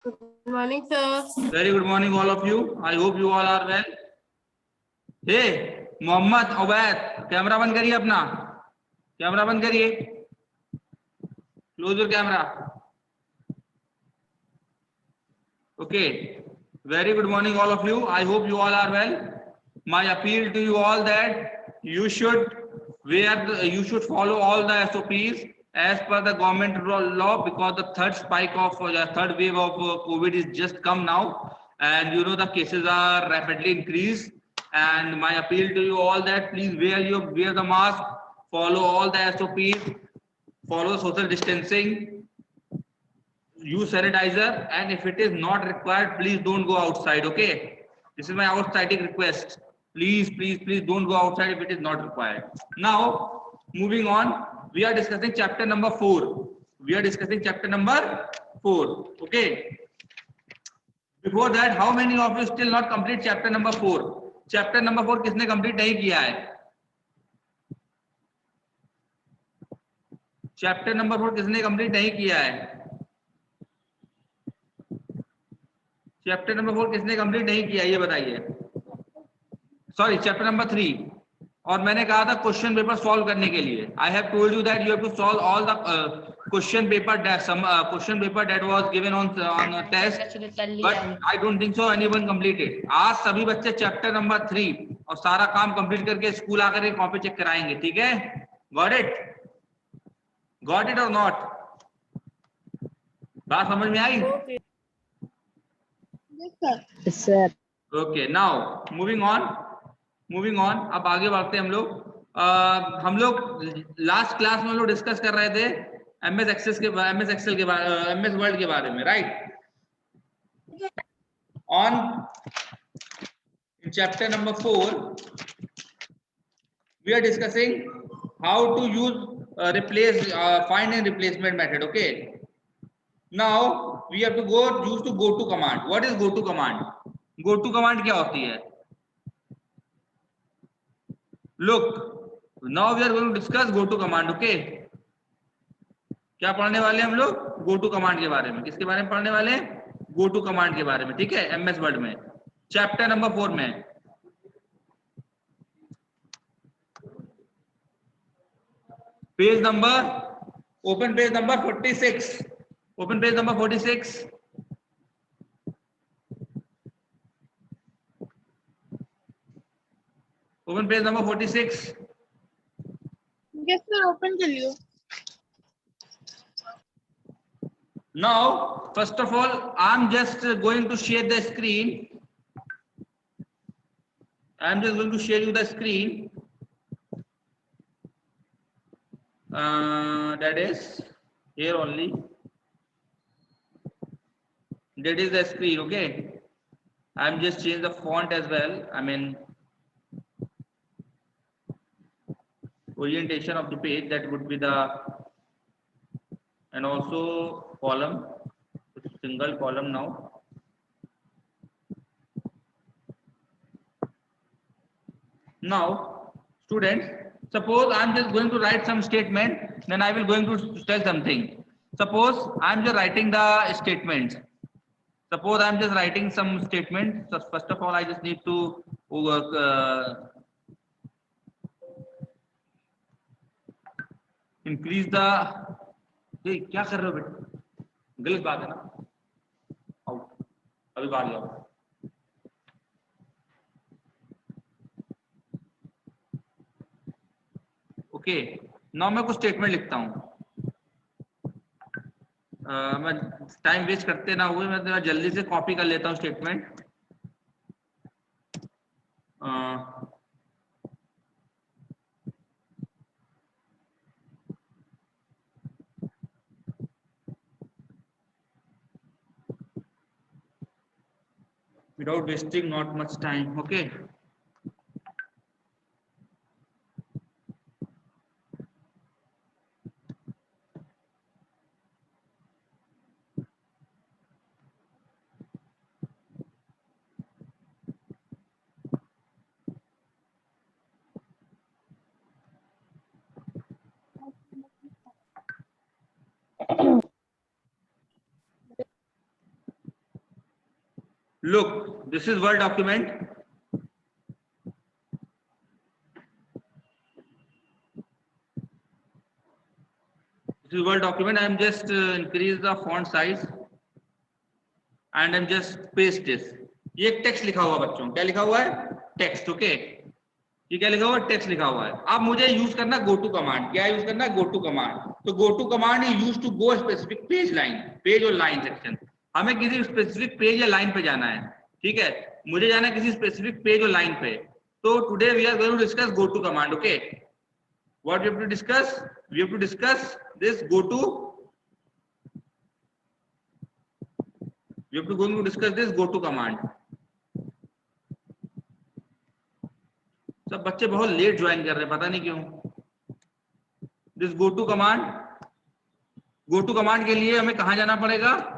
Good morning, sir. Very good morning, all of you. I hope you all are well. Hey, Mohammed Ubaid, camera बंद करिए अपना, camera बंद करिए, close your camera. Okay. Very good morning, all of you. I hope you all are well. My appeal to you all that you should follow all the SOPs as per the government law, because the third spike of the third wave of COVID is just come now, and you know the cases are rapidly increased. And my appeal to you all that please wear the mask, follow all the SOPs, follow social distancing, use sanitizer, and if it is not required, please don't go outside. Okay, this is my outside request. Please don't go outside if it is not required. Now moving on, we are discussing chapter number 4. Okay, before that, how many of you still not complete chapter number 4? Chapter number 4 किसने complete नहीं किया है? Chapter number 4 किसने complete नहीं किया है? Chapter number 4 किसने complete नहीं किया ये बताइए. Sorry, chapter number 3. और मैंने कहा था क्वेश्चन पेपर सॉल्व करने के लिए. I have told you that you have to solve all the question paper that was given on test, but I don't think so anyone completed. आज सभी बच्चे चैप्टर नंबर 3 और सारा काम कंप्लीट करके स्कूल आकर के कॉपी चेक कराएंगे. ठीक है? गॉट इट और नॉट? बात समझ में आई? Yes, sir. Okay, now moving on. अब आगे बढ़ते हैं हम लोग. हम लोग लास्ट क्लास में हम लोग डिस्कस कर रहे थे एमएस एक्सेल के बारे, एमएस वर्ड के बारे में, right? On in chapter number 4 we are discussing how to use replace find and replacement method. Okay, now we have to use go to command. What is go to command? Go to command क्या होती है? Look, now we are going to discuss go to command. Okay, क्या पढ़ने वाले हम लोग? गो to command के बारे में. किसके बारे में पढ़ने वाले हैं? गो टू कमांड के बारे में. ठीक है, एमएस वर्ड में चैप्टर नंबर 4 में. Page number, open page number 46. Open page number 46. Open page number 46. Yes, sir. Open कर लियो. Now, first of all, I'm just going to share the screen. I'm just going to share you the screen. That is here only. That is the screen. Okay, I'm just change the font as well. I mean, orientation of the page, that would be the, and also column, single column now. Now students, suppose I'm just going to write some statement, then I will going to tell something. Suppose I'm just writing the statements. Suppose I'm just writing some statements. So first of all, I just need to increase the, ये क्या कर रहे हो बेटा? गलत बात है ना. आउट, अभी बाहर जाओ. ओके, नाउ मैं कुछ स्टेटमेंट लिखता हूं. मैं टाइम वेस्ट करते ना हुए, मैं जल्दी से कॉपी कर लेता हूं statement. without wasting not much time. Okay, look, this is Word document. This is Word document. I am just increase the font size and I'm just paste this. ये एक टेक्स्ट लिखा हुआ बच्चों, क्या लिखा हुआ है? टेक्स्ट. ओके, ये क्या लिखा हुआ है? टेक्स्ट लिखा हुआ है. अब मुझे यूज करना गो टू कमांड. क्या यूज करना? Go to command. तो go to command is use to go specific page line, page और लाइन सेक्शन. हमें किसी स्पेसिफिक पेज या लाइन पे जाना है. ठीक है, मुझे जाना है किसी स्पेसिफिक पेज और लाइन पे. तो today we are going to discuss go to command. Okay, what we have to discuss? We have to discuss this go to. We have to going to discuss this go to command. सब बच्चे बहुत late join कर रहे हैं, पता नहीं क्यों. This go to command, go to command के लिए हमें कहां जाना पड़ेगा?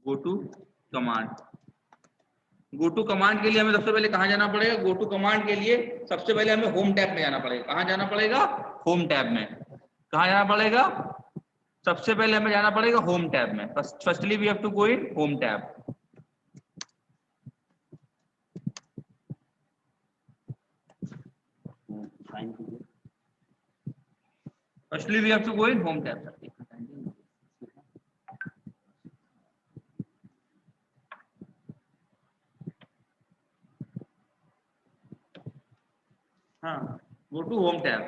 Go to command. Go to command के लिए हमें सबसे पहले कहां जाना पड़ेगा? गो टू कमांड के लिए सबसे पहले हमें होम टैब में जाना पड़ेगा. कहां जाना पड़ेगा? होम टैब में. कहां जाना पड़ेगा? सबसे पहले हमें जाना पड़ेगा होम टैब में. Firstly we have to go in home tab. Firstly we have to go in home tab. हाँ, गो टू होम टैब.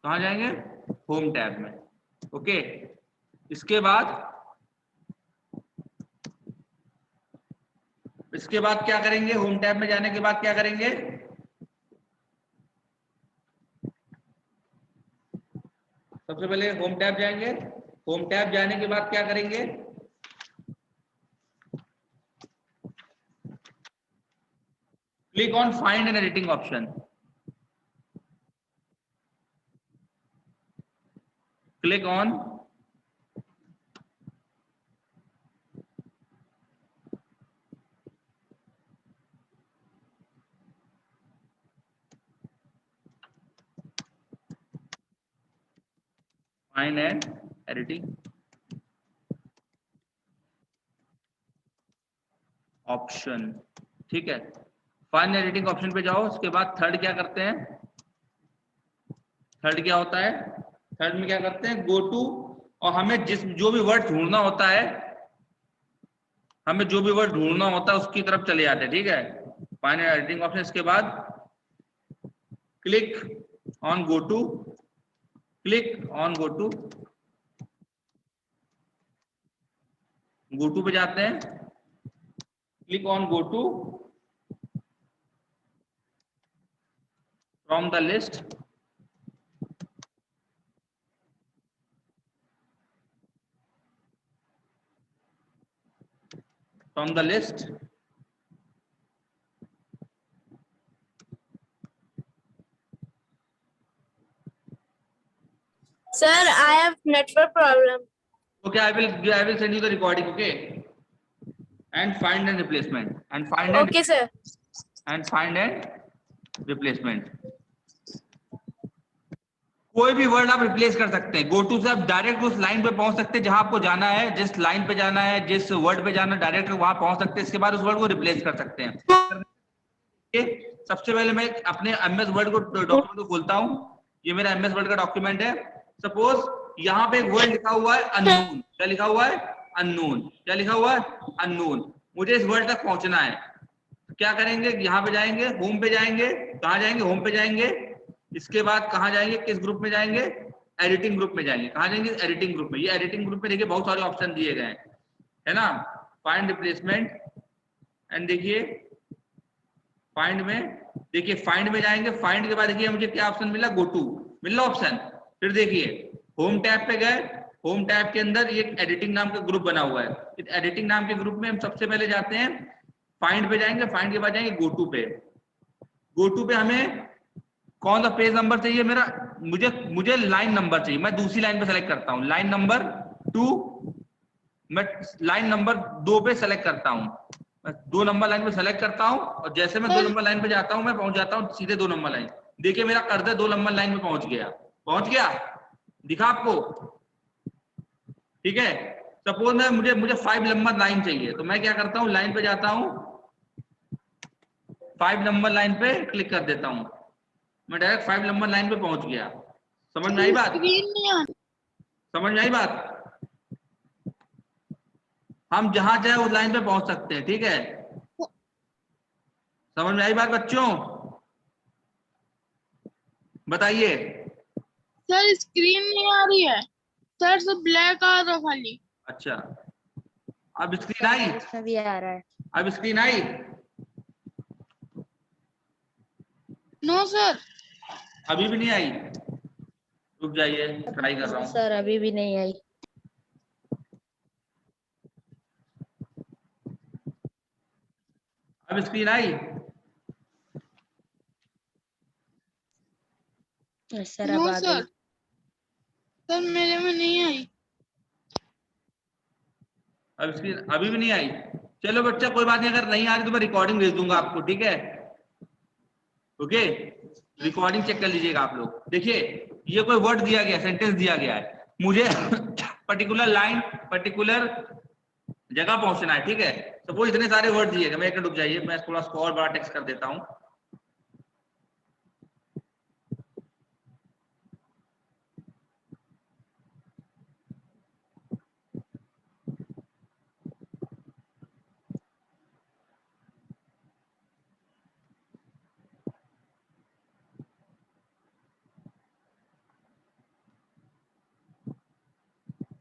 कहाँ जाएंगे? होम टैब में. ओके, इसके बाद क्या करेंगे? होम टैब में जाने के बाद क्या करेंगे? सबसे पहले होम टैब जाएंगे. होम टैब जाने के बाद क्या करेंगे? Click on find and editing option. Click on find and editing option. ठीक है, फाइंड एडिटिंग ऑप्शन पे जाओ. उसके बाद थर्ड क्या करते हैं? थर्ड क्या होता है? थर्ड में क्या करते हैं? Go to. और हमें जो भी वर्ड ढूंढना होता है, उसकी तरफ चले जाते हैं. ठीक है, फाइंड एडिटिंग ऑप्शन. इसके बाद click on go to. Click on go to. Go to पे जाते हैं. Click on go to from the list. From the list. Sir, I have network problem. Okay, I will send you the recording. Okay, and find and replacement. And find and Okay, sir. and find and replacement. कोई भी word आप replace कर सकते हैं. Go to से आप direct उस line पे पहुंच सकते हैं जहां आपको जाना है. जिस लाइन पे जाना है, जिस वर्ड पे जाना है, डायरेक्ट वहां पहुंच सकते हैं. इसके बाद उस वर्ड को रिप्लेस कर सकते हैं. सबसे पहले मैं अपने एमएस वर्ड को डॉक्यूमेंट को खोलता हूं. ये मेरा एमएस वर्ड का डॉक्यूमेंट है. सपोज यहाँ पे एक वर्ड लिखा हुआ है अननोन. क्या लिखा हुआ है? अननोन. क्या लिखा हुआ है? अननोन. मुझे इस वर्ड तक पहुंचना है. तो क्या करेंगे? यहाँ पे जाएंगे, होम पे जाएंगे. कहाँ जाएंगे? होम पे जाएंगे. इसके बाद कहाँ जाएंगे? किस ग्रुप में जाएंगे? एडिटिंग ग्रुप में जाएंगे. कहाँ जाएंगे? एडिटिंग ग्रुप में. ये एडिटिंग ग्रुप में देखिए बहुत सारे ऑप्शन दिए गए हैं, है ना. Find replacement. एंड देखिए फाइंड में, देखिए फाइंड में जाएंगे. फाइंड के बाद देखिए मुझे क्या ऑप्शन मिला? गो टू मिला ऑप्शन. फिर देखिए होम टैब पे गए. होम टैब के अंदर एक एडिटिंग नाम का ग्रुप बना हुआ है. इस एडिटिंग नाम के ग्रुप में हम सबसे पहले जाते हैं, फाइंड पे जाएंगे. फाइंड के बाद जाएंगे गो टू पे. गो टू पे हमें कौन सा पेज नंबर चाहिए? मेरा मुझे लाइन नंबर चाहिए. मैं दूसरी लाइन पे सेलेक्ट करता हूँ. Line number 2. मैं लाइन नंबर 2 पे सेलेक्ट करता हूँ. मैं 2 नंबर लाइन पे सेलेक्ट करता हूँ और जैसे मैं 2 नंबर लाइन पे जाता हूँ मैं पहुंच जाता हूँ सीधे 2 नंबर लाइन। देखिए मेरा कर्सर 2 नंबर लाइन में पहुंच गया, दिखा आपको? ठीक है। सपोज मैं मुझे 5 नंबर लाइन चाहिए, तो मैं क्या करता हूँ, लाइन पे जाता हूँ, 5 नंबर लाइन पे क्लिक कर देता हूँ, मैं डायरेक्ट 5 नंबर लाइन पे पहुंच गया। समझ में आई बात? स्क्रीन नहीं आ समझ में आई बात? हम जहां चाहे उस लाइन पे पहुंच सकते हैं, ठीक है? समझ में आई बात बच्चों? बताइए। सर, स्क्रीन नहीं आ रही है सर, सब ब्लैक आ रहा खाली। अच्छा, अब स्क्रीन सर आई? इंग्लिश में भी आ रहा है। अब स्क्रीन आई? No sir. अभी भी नहीं आई? रुक जाइए, ट्राई कर रहा हूँ। सर अभी भी नहीं आई। अब स्क्रीन आई? सर अब नो आ सर, गई। सर मेरे में नहीं आई। अब स्क्रीन अभी भी नहीं आई? चलो बच्चा कोई बात नहीं, अगर नहीं आ रही तो मैं रिकॉर्डिंग भेज दूंगा आपको, ठीक है? ओके, रिकॉर्डिंग चेक कर लीजिएगा आप लोग। देखिए ये कोई वर्ड दिया गया, सेंटेंस दिया गया है, मुझे पर्टिकुलर लाइन, पर्टिकुलर जगह पहुंचना है, ठीक है? सपोज इतने सारे वर्ड दिए गए, मैं एक रुक जाइए, मैं थोड़ा सा और बड़ा टेक्स्ट कर देता हूँ।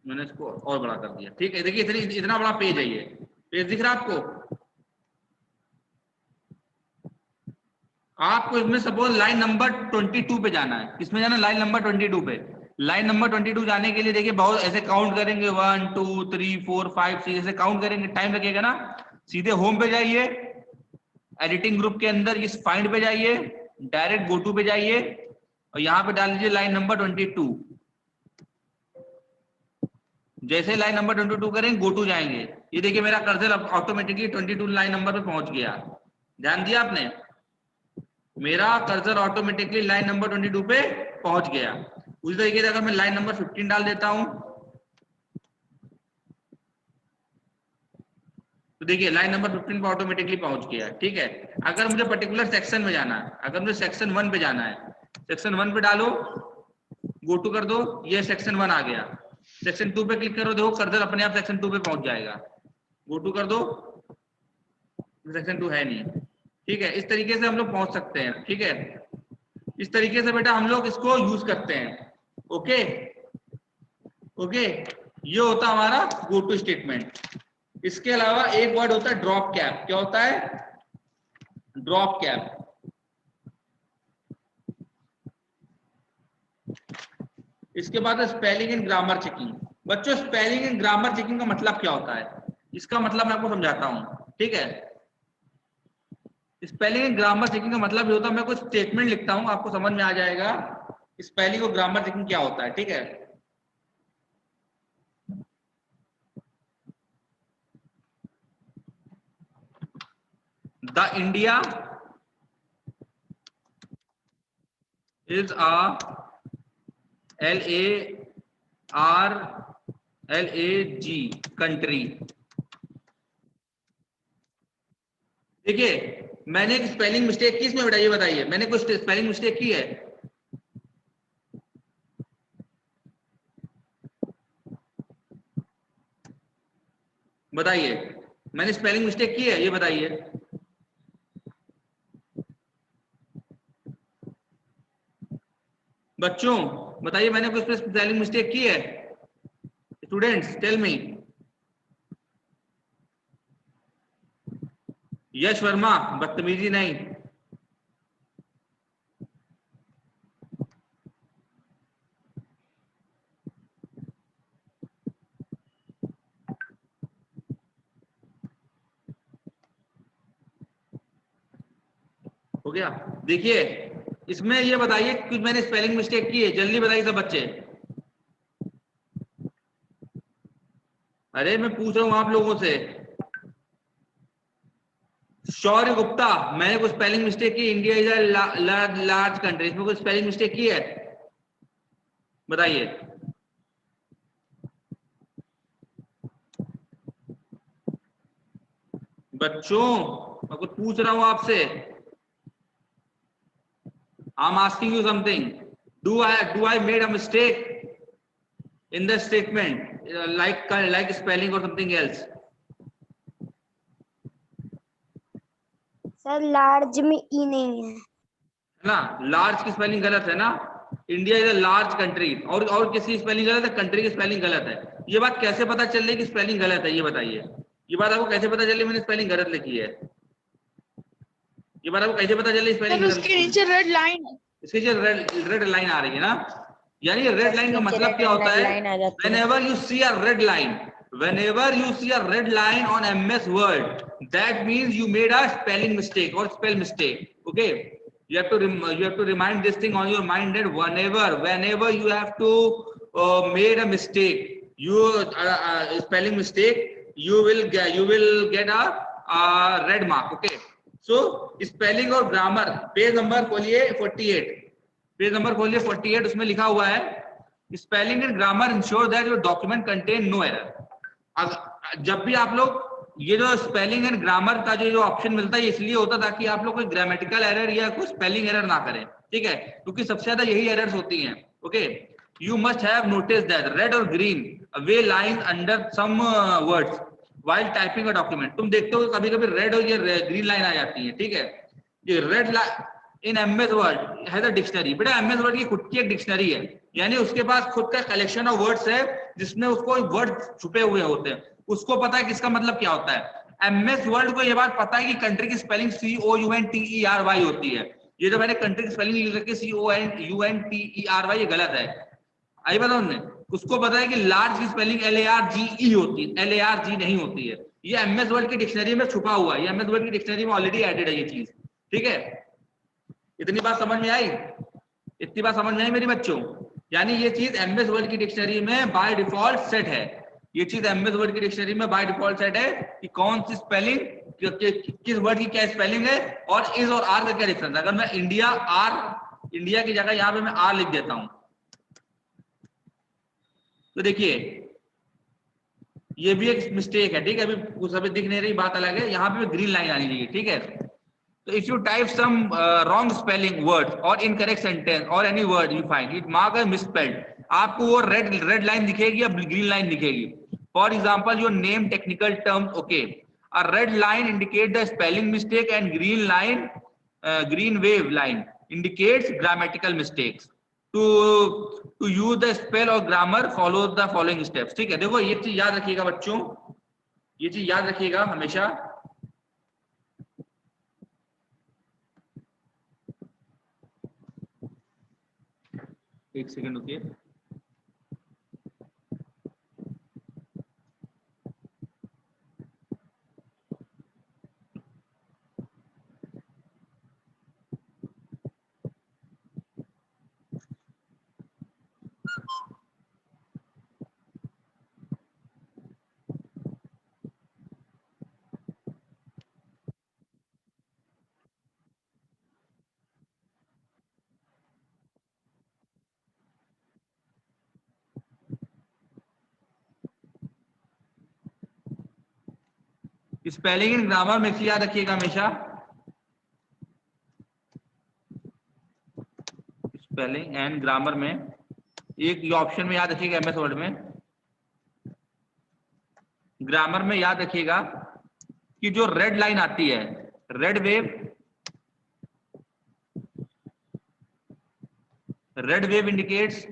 मैंने इसको और बड़ा कर दिया, ठीक है? देखिए इतना बड़ा पेज है, ये पेज दिख रहा है आपको? आपको इसमें सपोज लाइन नंबर 22 पे जाना है, किसमें जाना है? लाइन नंबर 22 पे। लाइन नंबर 22 जाने के लिए देखिए बहुत ऐसे काउंट करेंगे, 1 2 3 4 5 6 ऐसे काउंट करेंगे, टाइम लगेगा ना। सीधे होम पे जाइए, एडिटिंग ग्रुप के अंदर इस फाइंड पे जाइए, डायरेक्ट गो टू पे जाइए और यहाँ पे डाल दीजिए लाइन नंबर 22। जैसे लाइन नंबर 22 करेंगे, गो टू जाएंगे, ये देखिए मेरा कर्सर ऑटोमेटिकली 22 लाइन नंबर पे पहुंच गया। ध्यान दिया आपने? मेरा कर्सर ऑटोमेटिकली लाइन नंबर 22 पे पहुंच गया। उसी तरीके से अगर मैं लाइन नंबर 15 डाल देता हूं, तो देखिए लाइन नंबर 15 पे ऑटोमेटिकली पहुंच गया, ठीक है? अगर मुझे पर्टिकुलर सेक्शन में जाना है, अगर मुझे सेक्शन 1 पे जाना है, सेक्शन 1 पे डालो, गो टू कर दो, ये सेक्शन 1 आ गया। सेक्शन 2 पे क्लिक करो, देखो कर्सर अपने आप सेक्शन 2 पे पहुंच जाएगा। गो टू कर दो, सेक्शन 2 है नहीं, ठीक है? इस तरीके से हम लोग पहुंच सकते हैं, ठीक है? इस तरीके से बेटा हम लोग इसको यूज करते हैं। ओके ओके, ये होता हमारा गो टू स्टेटमेंट। इसके अलावा एक वर्ड होता है ड्रॉप कैप। क्या होता है? Drop cap. इसके बाद स्पेलिंग एंड ग्रामर चेकिंग। बच्चों स्पेलिंग एंड ग्रामर चेकिंग का मतलब क्या होता है? इसका मतलब मैं आपको समझाता हूं, ठीक है? स्पेलिंग एंड ग्रामर चेकिंग का मतलब ये होता है, मैं कुछ स्टेटमेंट लिखता हूं, आपको समझ में आ जाएगा स्पेलिंग और ग्रामर चेकिंग क्या होता है, ठीक है? The India is a LARG country। देखिए मैंने एक स्पेलिंग मिस्टेक की इसमें बेटा, ये बताइए मैंने कुछ स्पेलिंग मिस्टेक की है? बताइए मैंने स्पेलिंग मिस्टेक की है, ये बताइए। बच्चों बताइए मैंने कुछ स्पेलिंग मिस्टेक की है? Students tell me. Yash Verma, बदतमीजी नहीं। हो गया? देखिए इसमें ये बताइए कि मैंने स्पेलिंग मिस्टेक की है, जल्दी बताइए सब बच्चे। अरे मैं पूछ रहा हूं आप लोगों से। शौर्य गुप्ता, मैंने कुछ स्पेलिंग मिस्टेक की? India is a large country, इसमें कुछ स्पेलिंग मिस्टेक की है? बताइए। बच्चों मैं कुछ पूछ रहा हूं आपसे। I am asking you something. Do I made a mistake in the statement, like spelling or something else? Sir large में ई नहीं है। है ना, लार्ज की स्पेलिंग गलत है ना। India is a large country, और किसी स्पेलिंग गलत है? कंट्री की स्पेलिंग गलत है। ये बात कैसे पता चल रही है कि स्पेलिंग गलत है? ये बताइए। ये बात आपको कैसे पता चल रही है मैंने स्पेलिंग गलत लिखी है? ये बात आपको कैसे पता चल रही है सर स्पेलिंग उसके नीचे रेड लाइन है। इसके जो रेड लाइन आ रही है ना, यानी रेड लाइन का मतलब क्या होता है? लाइन आ जाती है। whenever you see a red line, whenever you see a red line on MS Word, that means you made a spelling mistake or spell mistake. Okay, you have to remind this thing on your mind that whenever you have to made a mistake, you spelling mistake, you will get a red mark. Okay, so spelling और grammar, page number खोलिए 48, page number खोलिए 48, उसमें लिखा हुआ है spelling and grammar ensure that your document contain no error. जब भी आप लोग ये जो स्पेलिंग एंड ग्रामर का जो ऑप्शन मिलता है, इसलिए होता है ताकि आप लोग कोई ग्रामेटिकल एरर या कोई स्पेलिंग एरर ना करें, ठीक है, क्योंकि सबसे ज्यादा यही एरर्स होती हैं। Okay, you must have notice that red और green way line under some words while typing a document. तुम देखते हो कभी कभी रेड और ये ग्रीन लाइन आ जाती है, ठीक है। ये red line in MS word has a dictionary. बेटा एमएस वर्ड की खुद की एक डिक्शनरी है, यानी उसके पास खुद का कलेक्शन ऑफ वर्ड्स है जिसमें उसको वर्ड छुपे हुए होते हैं। उसको पता है कि इसका मतलब क्या होता है। एमएस वर्ड को ये बात पता है कि कंट्री की स्पेलिंग COUNTERY होती है। ये जो मैंने कंट्री की स्पेलिंग लिख रखी है COUNTERY, ये गलत है। आई पता उन्हें, उसको पता है कि लार्ज की स्पेलिंग LARGE होती है, LARG नहीं होती है। ये एमएस वर्ड की डिक्शनरी में छुपा हुआ है, ये एमएस वर्ड की डिक्शनरी में ऑलरेडी एडेड है ये चीज, ठीक है। इतनी बात समझ में आई? इतनी बात समझ में आई मेरी बच्चों? यानी ये चीज एमएस वर्ड की डिक्शनरी में बाय डिफॉल्ट सेट है। ये चीज एमएस वर्ड की डिक्शनरी में बाय डिफॉल्ट सेट है कि कौन सी स्पेलिंग, किस वर्ड की क्या स्पेलिंग है और इज और आर का क्या डिफरेंस है। अगर मैं इंडिया की जगह यहाँ पे मैं आर लिख देता हूं, तो देखिए ये भी एक मिस्टेक है, ठीक है। अभी कुछ अभी दिख नहीं रही, बात अलग है। यहाँ पे ग्रीन लाइन आनी चाहिए, ठीक है। So if you type some wrong spelling words or incorrect sentence or any word you find it mark as misspelled, आपको वो रेड लाइन दिखेगी या ग्रीन लाइन दिखेगी। For example your name technical terms, okay, a red line indicate the spelling mistake and green wave line indicates grammatical mistakes. To use the spell or grammar follow the following steps, ठीक है। देखो ये चीज याद रखिएगा बच्चों, ये चीज याद रखिएगा हमेशा। एक सेकंड रुकिए। स्पेलिंग एंड ग्रामर में याद रखिएगा हमेशा, स्पेलिंग एंड ग्रामर में एक ये ऑप्शन में याद रखिएगा, एमएस वर्ड में ग्रामर में याद रखिएगा कि जो रेड लाइन आती है, red wave indicates,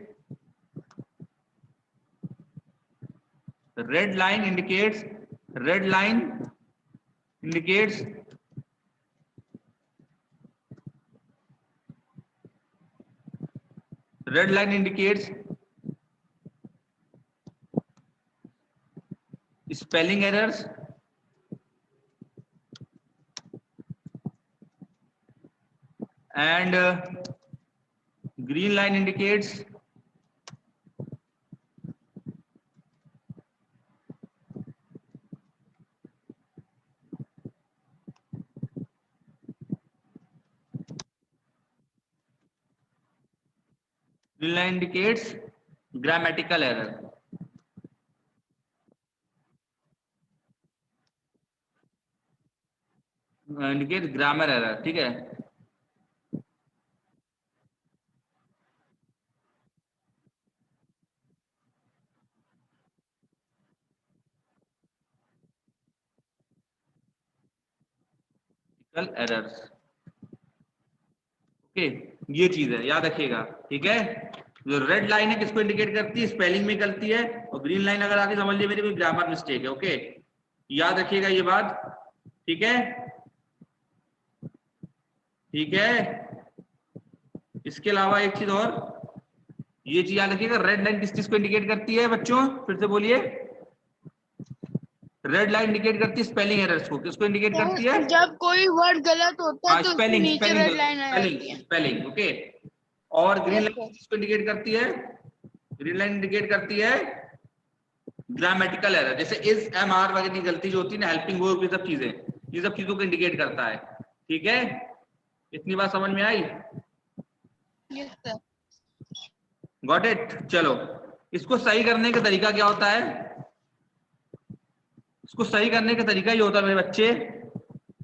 red line indicates spelling errors and green line indicates green line indicates grammatical error, indicate grammar error, ठीक है। एरर्स, ओके, ये चीज है, याद रखिएगा, ठीक है। जो रेड लाइन है किसको इंडिकेट करती है, स्पेलिंग में करती है, और ग्रीन लाइन अगर आके समझ लीजिए मेरी कोई ग्रामर मिस्टेक है, ओके, याद रखिएगा ये बात, ठीक है, ठीक है। इसके अलावा एक चीज और, ये चीज याद रखिएगा, रेड लाइन किस चीज को इंडिकेट करती है बच्चों, फिर से बोलिए। रेड लाइन इंडिकेट करती है स्पेलिंग एरर्स को, किसको इंडिकेट करती है? जब कोई वर्ड गलत होता है तो उसके स्पेलिंग, नीचे रेड लाइन आ जाती स्पेलिंग, है। Spelling, okay. और ग्रीन लाइन किसको इंडिकेट करती है? ग्रीन लाइन इंडिकेट करती है ग्रामेटिकल एरर, जैसे इज, एम, आर वगैरह की गलती जो होती है ना, हेल्पिंग वर्ब, ये सब चीजें, ये सब चीजों को इंडिकेट करता है, ठीक है। इतनी बात समझ में आई? Yes sir. Got it? चलो, इसको सही करने का तरीका क्या होता है? इसको सही करने का तरीका ये होता है मेरे बच्चे,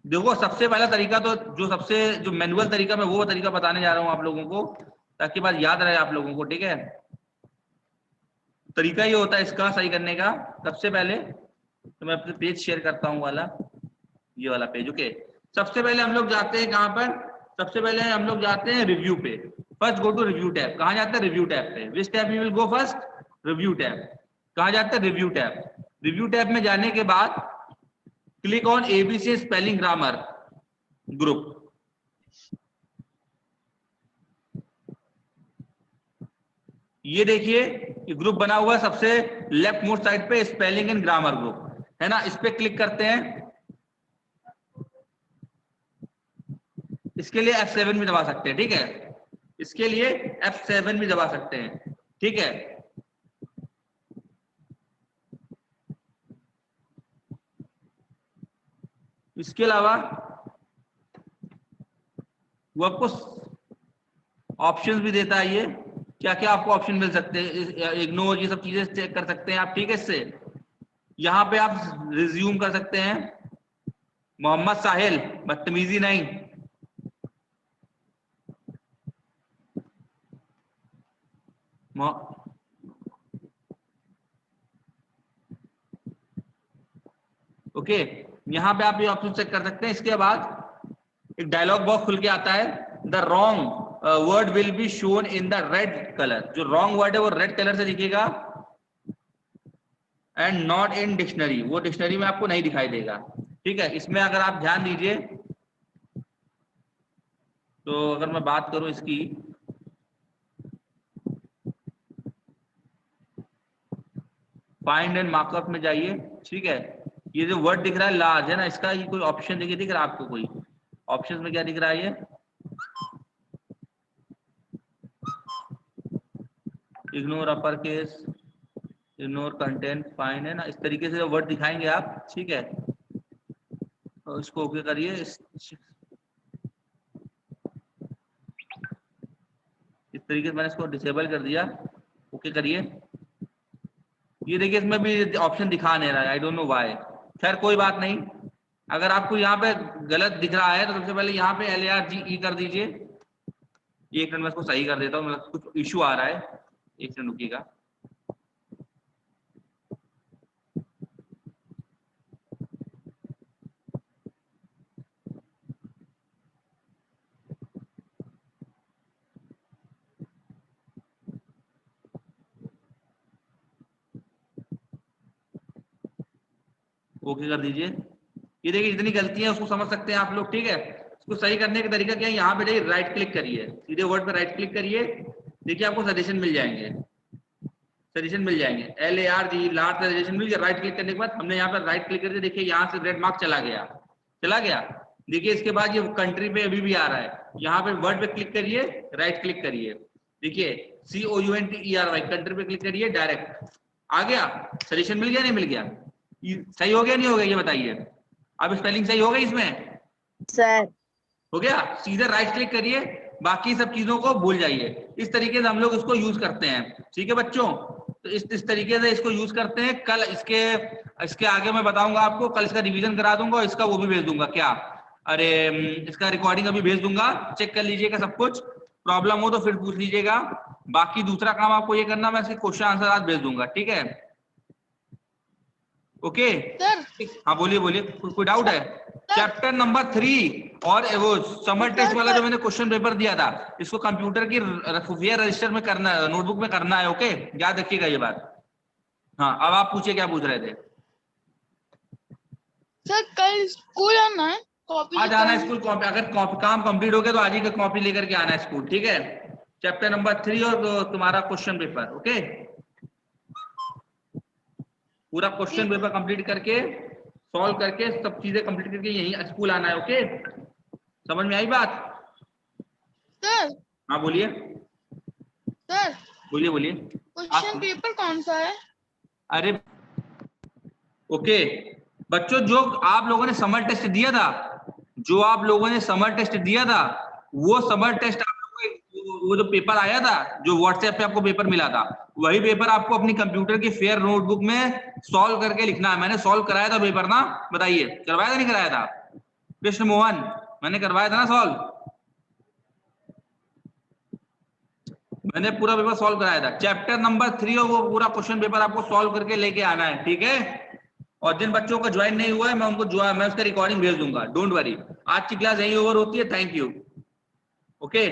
देखो सबसे पहला तरीका तो जो मैनुअल तरीका मैं वो तरीका बताने जा रहा हूं आप लोगों को, ताकि बात याद रहे आप लोगों को, ठीक है। तरीका ये होता है इसका सही करने का, सबसे पहले तो मैं अपने पेज शेयर करता हूं वाला, ये वाला पेज, ओके। सबसे पहले हम लोग जाते हैं कहां पर? सबसे पहले हम लोग जाते हैं रिव्यू पे। First go to review tab. कहां जाते हैं? रिव्यू टैब पे। Which tab we will go first? Review tab. कहां जाते हैं? Review tab. रिव्यू टैब में जाने के बाद click on ABC spelling grammar group. ये देखिए ये ग्रुप बना हुआ है सबसे लेफ्ट मोस्ट साइड पे, स्पेलिंग एंड ग्रामर ग्रुप है ना, इस पे क्लिक करते हैं। इसके लिए F7 भी दबा सकते हैं, ठीक है, इसके लिए F7 भी दबा सकते हैं, ठीक है। इसके अलावा वो आपको ऑप्शंस भी देता है, ये क्या क्या आपको ऑप्शन मिल सकते हैं, इग्नोर, ये सब चीजें चेक कर सकते हैं आप, ठीक है। इससे यहाँ पे आप रिज्यूम कर सकते हैं, मोहम्मद साहिल बदतमीजी नहीं, ओके। यहाँ पे आप ये ऑप्शन चेक कर सकते हैं। इसके बाद एक डायलॉग बॉक्स खुल के आता है, the wrong word will be shown in the red colour, जो रॉन्ग वर्ड है वो रेड कलर से दिखेगा, एंड नॉट इन डिक्शनरी, वो डिक्शनरी में आपको नहीं दिखाई देगा, ठीक है। इसमें अगर आप ध्यान दीजिए तो अगर मैं बात करूं इसकी, फाइंड एंड मार्कअप में जाइए, ठीक है। ये जो वर्ड दिख रहा है लार्ज है ना, इसका ये कोई ऑप्शन देखिए, दिख रहा है आपको कोई ऑप्शन में? क्या दिख रहा है? ये ignore upper case, ignore content, fine है ना, इस तरीके से वर्ड दिखाएंगे आप, ठीक है। और इसको ओके करिए, इस तरीके से मैंने इसको डिसेबल कर दिया, ओके करिए। ये देखिए इसमें भी ऑप्शन दिखा नहीं रहा है, आई डोंट नो व्हाई, खैर कोई बात नहीं। अगर आपको यहाँ पे गलत दिख रहा है तो सबसे पहले यहाँ पे LARGE कर दीजिए। एक मिनट में इसको सही कर देता हूँ, मतलब कुछ इश्यू आ रहा है, एक मिनट रुकिएगा। ओके कर दीजिए। ये देखिए जितनी गलतियां उसको समझ सकते हैं आप लोग, ठीक है। इसको सही करने का तरीका क्या है? यहाँ पे जाइए, राइट क्लिक करिए, सीधे वर्ड पे राइट क्लिक करिए, देखिए आपको सजेशन मिल जाएंगे, सजेशन मिल जाएंगे, LARGE लार्ज सजेशन मिल गया। राइट क्लिक करने के बाद हमने यहाँ पर राइट क्लिक करके देखिए यहाँ से रेड मार्क चला गया, चला गया। देखिए इसके बाद ये कंट्री पे अभी भी आ रहा है, यहाँ पे वर्ड पे क्लिक करिए, राइट क्लिक करिए, देखिए COUNTERY कंट्री पे क्लिक करिए, डायरेक्ट आ गया, सजेशन मिल गया नहीं मिल गया? सही हो गया नहीं हो गया ये बताइए? अब स्पेलिंग सही हो गई इसमें? सर हो गया। सीधे राइट क्लिक करिए, बाकी सब चीजों को भूल जाइए। इस तरीके से हम लोग इसको यूज करते हैं, ठीक है बच्चों। तो इस तरीके से इसको यूज करते हैं। कल इसके आगे मैं बताऊंगा आपको, कल इसका रिवीजन करा दूंगा और इसका वो भी भेज दूंगा, क्या, अरे इसका रिकॉर्डिंग अभी भेज दूंगा, चेक कर लीजिएगा सब कुछ। प्रॉब्लम हो तो फिर पूछ लीजिएगा। बाकी दूसरा काम आपको ये करना, मैं इसके क्वेश्चन आंसर आज भेज दूंगा, ठीक है। ओके सर हाँ बोलिए बोलिए, कोई डाउट है? चैप्टर नंबर 3 और वो समर टेस्ट वाला जो मैंने क्वेश्चन पेपर दिया था, इसको कंप्यूटर की खुफिया रजिस्टर में करना है, नोटबुक में करना है। ओके, याद रखिएगा ये बात। हाँ अब आप पूछिए, क्या पूछ रहे थे? सर कल स्कूल आना है, कॉपी आज आना है स्कूल। कॉपी अगर काम कंप्लीट हो गया तो आज ही का कॉपी लेकर के आना है स्कूल, ठीक है। चैप्टर नंबर 3 और तुम्हारा क्वेश्चन पेपर, ओके। पूरा क्वेश्चन पेपर कंप्लीट करके, सॉल्व करके, सब चीजें कंप्लीट करके यहीं स्कूल आना है, ओके। समझ में आई बात? सर हाँ बोलिए सर बोलिए बोलिए। क्वेश्चन पेपर कौन सा है? अरे ओके बच्चों, जो आप लोगों ने समर टेस्ट दिया था, वो समर टेस्ट आप लोगों को, वो जो पेपर आया था, जो व्हाट्सएप पे आपको पेपर मिला था, वही पेपर आपको अपनी कंप्यूटर की फेयर नोटबुक में सॉल्व करके लिखना है। मैंने सॉल्व कराया था पेपर ना, बताइए करवाया था नहीं कराया था? कृष्ण मोहन, मैंने करवाया था ना सॉल्व, मैंने पूरा पेपर सॉल्व कराया था। चैप्टर नंबर 3 और वो पूरा क्वेश्चन पेपर आपको सॉल्व करके लेके आना है, ठीक है। और जिन बच्चों का ज्वाइन नहीं हुआ है, मैं उसका रिकॉर्डिंग भेज दूंगा, डोंट वरी। आज की क्लास यही ओवर होती है। Thank you, okay.